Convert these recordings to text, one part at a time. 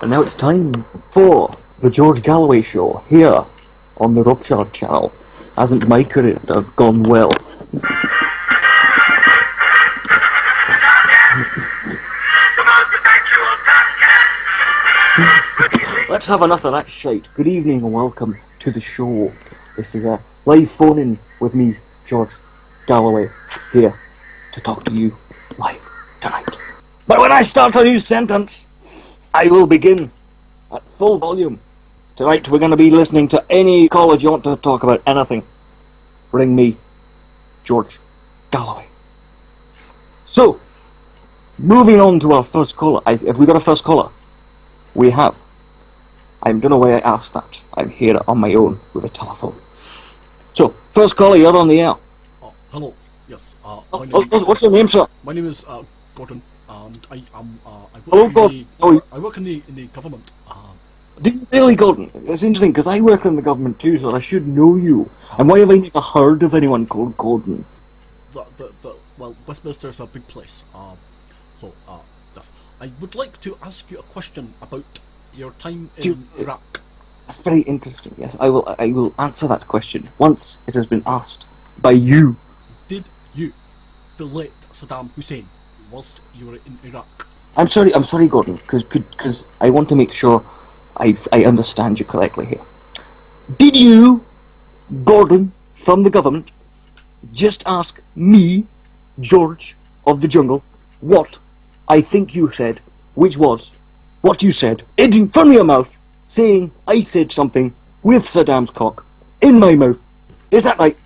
And now it's time for the George Galloway Show here on the Robchard channel. Hasn't my career gone well? Let's have enough of that shite. Good evening and welcome to the show. This is a live phone-in with me, George Galloway, here to talk to you live tonight. But when I start a new sentence, I will begin at full volume. Tonight we're going to be listening to any college you want to talk about anything. Bring me George Galloway. So, moving on to our first caller. Have we got a first caller? We have. I don't know why I asked that. I'm here on my own with a telephone. So, first caller, you're on the air. Hello. Yes. What's your name, sir? My name is Gordon. I work in the government. Do you really, Gordon? It's interesting because I work in the government too, so I should know you. And why have I never heard of anyone called Gordon? Well, Westminster's a big place. Yes. I would like to ask you a question about your time in Iraq. That's very interesting. Yes, I will answer that question once it has been asked by you. Did you fillet Saddam Hussein whilst you were in Iraq? I'm sorry, Gordon, because I want to make sure I understand you correctly here. Did you, Gordon, from the government, just ask me, George of the Jungle, what I think you said, which was what you said, in front of your mouth, saying I said something with Saddam's cock in my mouth? Is that right?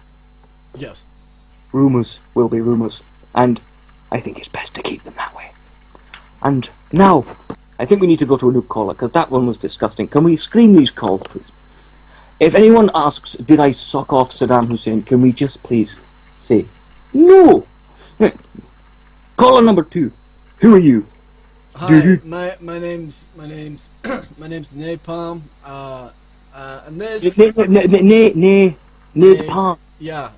Yes. Rumours will be rumours, and I think it's best to keep them that way. And now, I think we need to go to a new caller, because that one was disgusting. Can we screen these calls, please? If anyone asks, did I suck off Saddam Hussein, can we just please say, no! Caller number 2, who are you? Hi, my name's Napalm, and this... Napalm. Yeah,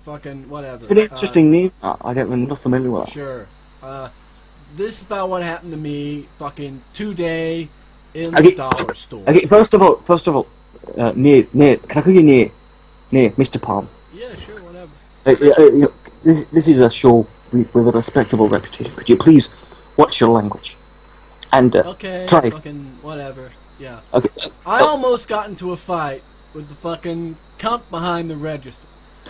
fucking whatever. It's an interesting name. I'm not familiar with that. Sure. This is about what happened to me fucking today in the dollar store. Okay, first of all, can I call you Nate, Mr. Palm? Yeah, sure, whatever. This is a show with a respectable reputation. Could you please watch your language? And okay, try. Fucking whatever. Yeah. Okay. I almost got into a fight with the fucking cunt behind the register.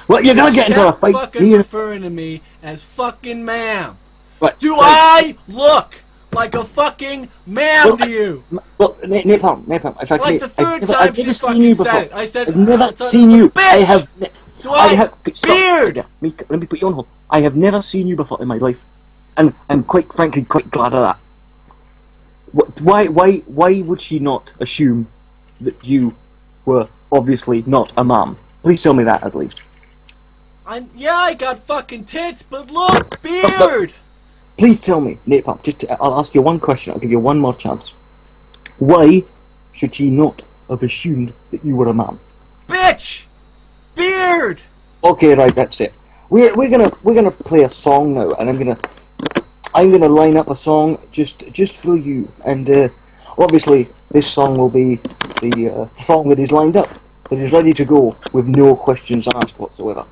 Well, you're gonna get into a fight. Fucking referring to me as fucking ma'am. Right. Do I look like a fucking ma'am to you? Well, Napalm. In fact, like the third time she fucking said it. I said, I've never seen you. Bitch! Beard! Let me put you on hold. I have never seen you before in my life, and I'm quite frankly quite glad of that. Why would she not assume that you were obviously not a ma'am? Please tell me that at least. I got fucking tits, but look, beard! Please tell me, Napalm, I'll ask you one question, I'll give you one more chance. Why should she not have assumed that you were a man? Bitch! Beard! Okay, right, that's it. We're gonna play a song now, and I'm gonna line up a song just for you, and obviously this song will be the song that is lined up, that is ready to go with no questions asked whatsoever.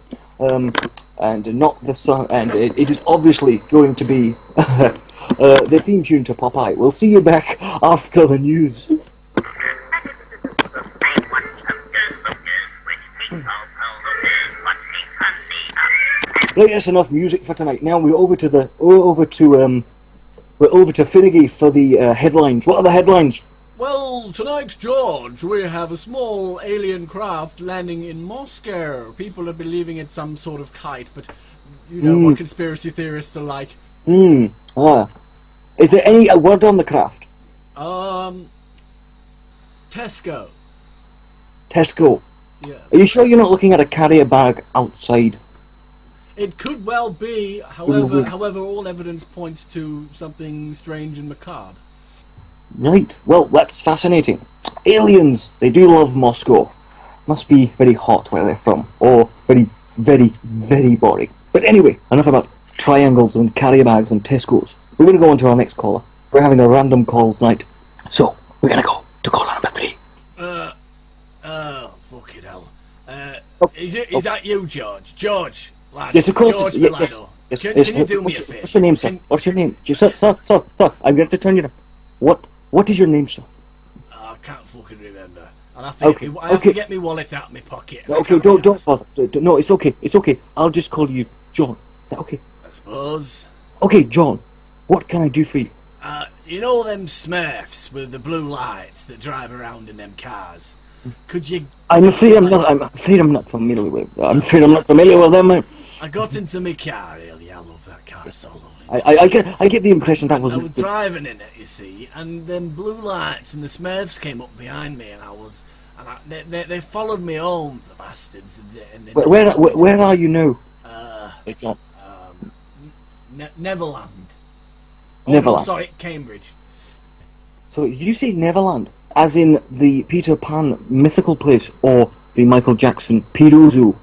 And not the song, and it is obviously going to be the theme tune to Popeye. We'll see you back after the news. Right, that's enough music for tonight. Now we're over to Finnegy for the headlines. What are the headlines? Well, tonight, George, we have a small alien craft landing in Moscow. People are believing it's some sort of kite, but you know what conspiracy theorists are like. Is there any word on the craft? Tesco. Tesco. Yes. Are you sure you're not looking at a carrier bag outside? It could well be, however, all evidence points to something strange and macabre. Right, well, that's fascinating. Aliens, they do love Moscow. Must be very hot where they're from, or very, very, very boring. But anyway, enough about triangles and carrier bags and Tesco's. We're going to go on to our next caller. We're having a random call tonight. So, We're gonna go to caller number 3. Fucking hell. Oh, Is that you, George? George, lad. Yes, of course. George Yes, Milano. yes, Can yes. you do me a favour? What's your name, sir? What's your name? Sir, I'm going to turn you down. What is your name, sir? I can't fucking remember. I'll have to get my wallet out of my pocket. Okay, don't bother. No, it's okay. It's okay. I'll just call you John. Is that okay? I suppose. Okay, John. What can I do for you? You know them Smurfs with the blue lights that drive around in them cars? Could you... I'm afraid I'm not familiar with. I'm afraid I'm not familiar with them. I got into my car earlier. I love that car so lovely. I get the impression that was. I was driving in it, you see, and then blue lights and the Smurfs came up behind me, and they followed me home, the bastards. And Where are you now? John. Neverland. Neverland. No, sorry, Cambridge. So did you say Neverland, as in the Peter Pan mythical place, or the Michael Jackson pedo zoo?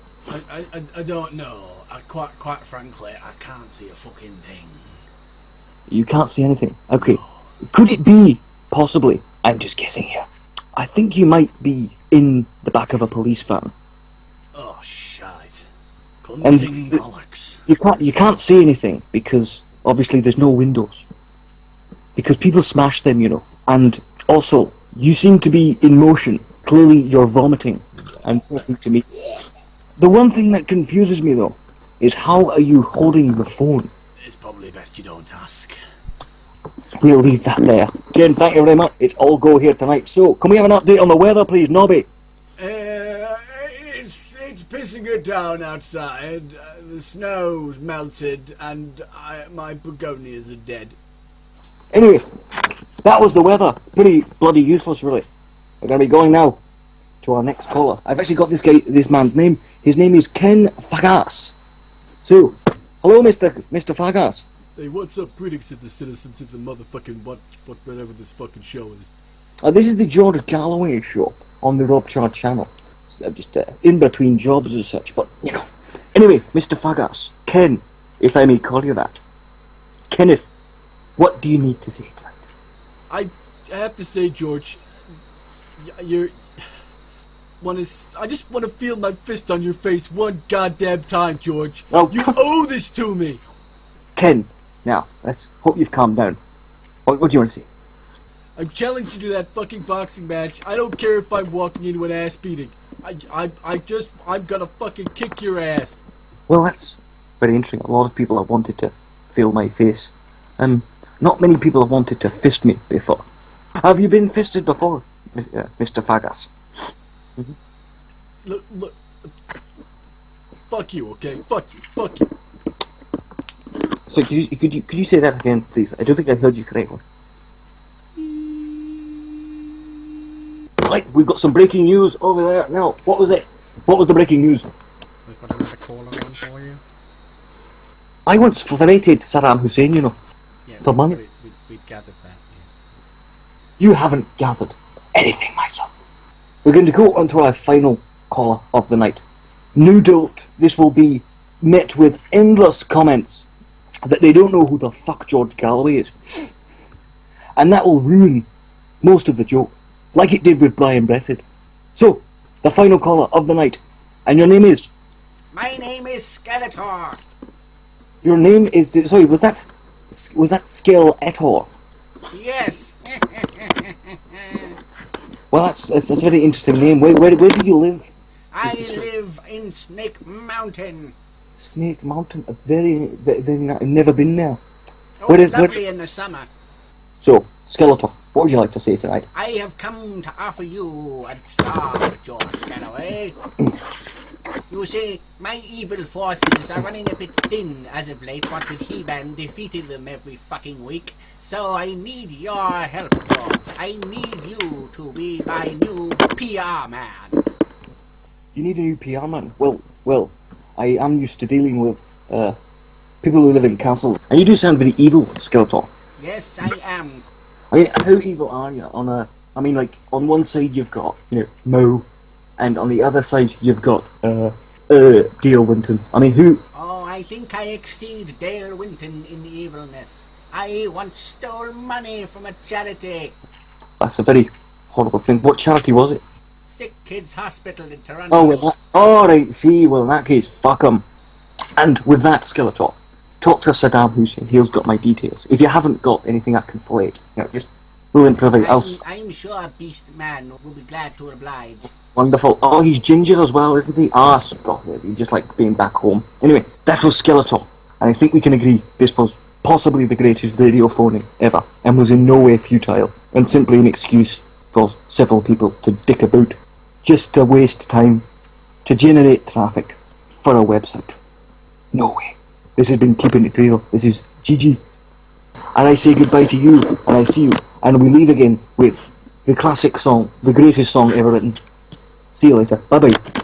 I don't know. Quite frankly, I can't see a fucking thing. You can't see anything. Okay. No. Could it be, possibly, I'm just guessing here, I think you might be in the back of a police van. Oh, shite. And bollocks. You can't see anything, because obviously there's no windows. Because people smash them, you know. And also, you seem to be in motion. Clearly you're vomiting and talking to me. The one thing that confuses me, though, is how are you holding the phone? It's probably best you don't ask. We'll leave that there. Jen, thank you very much. It's all go here tonight. So, can we have an update on the weather, please, Nobby? It's pissing it down outside. The snow's melted, and my begonias are dead. Anyway, that was the weather. Pretty bloody useless, really. We're going to be going now to our next caller. I've actually got this man's name. His name is Ken Fagas. So, hello, Mr. Fagas. Hey, what's up, critics of the citizens of the motherfucking whatever this fucking show is? This is the George Galloway show on the Robchard channel. So I'm just in between jobs and such, but, you know. Anyway, Mr. Fagas, Ken, if I may call you that. Kenneth, what do you need to say tonight? I have to say, George, I just want to feel my fist on your face one goddamn time, George. Oh, you owe this to me. Ken, now, let's hope you've calmed down. What do you want to say? I'm challenging you to that fucking boxing match. I don't care if I'm walking into an ass beating. I'm gonna fucking kick your ass. Well, that's very interesting. A lot of people have wanted to feel my face. Not many people have wanted to fist me before. Have you been fisted before, Mr. Fagas? Mm-hmm. Look. Fuck you, okay? Fuck you. So could you say that again, please? I don't think I heard you correctly. Right, we've got some breaking news over there. Now, what was it? What was the breaking news? We've got another caller on for you. I once flirted Saddam Hussein, you know, for money. We gathered that, yes. You haven't gathered anything, my son. We're going to go on to our final caller of the night. No doubt this will be met with endless comments that they don't know who the fuck George Galloway is. And that will ruin most of the joke, like it did with Brian Bretted. So, the final caller of the night. And your name is? My name is Skeletor. Your name is... Sorry, was that Skeletor? Yes. Well, that's a very interesting name. Where do you live? I live in Snake Mountain. Snake Mountain? Very I've never been there. Oh, it's lovely in the summer. So, Skeletor, what would you like to say tonight? I have come to offer you a job, George Galloway. You see, my evil forces are running a bit thin as of late, what with He-Man defeating them every fucking week. So I need your help, George. I need you to be my new PR man. You need a new PR man? Well, I am used to dealing with people who live in castles. And you do sound very evil, Skeletor. Yes, I am. I mean, how evil are you? On one side you've got, Mo, and on the other side you've got, Dale Winton. I mean, who? Oh, I think I exceed Dale Winton in evilness. I once stole money from a charity. That's a very horrible thing. What charity was it? Sick Kids Hospital in Toronto. Oh, well, alright, see, well, in that case, fuck 'em. And with that, Skeletor, talk to Saddam Hussein. He's got my details. If you haven't got anything I can fillet, just we'll improvise. I'm sure Beast Man will be glad to oblige. Wonderful. Oh, he's ginger as well, isn't he? Ah, Scott, he's just like being back home. Anyway, that was Skeletor. And I think we can agree this was possibly the greatest radio phoning ever, and was in no way futile, and simply an excuse for several people to dick about, just to waste time, to generate traffic for a website. No way. This has been Keeping It Real. This is GG. And I say goodbye to you, and I see you, and we leave again with the classic song, the greatest song ever written. See you later. Bye-bye.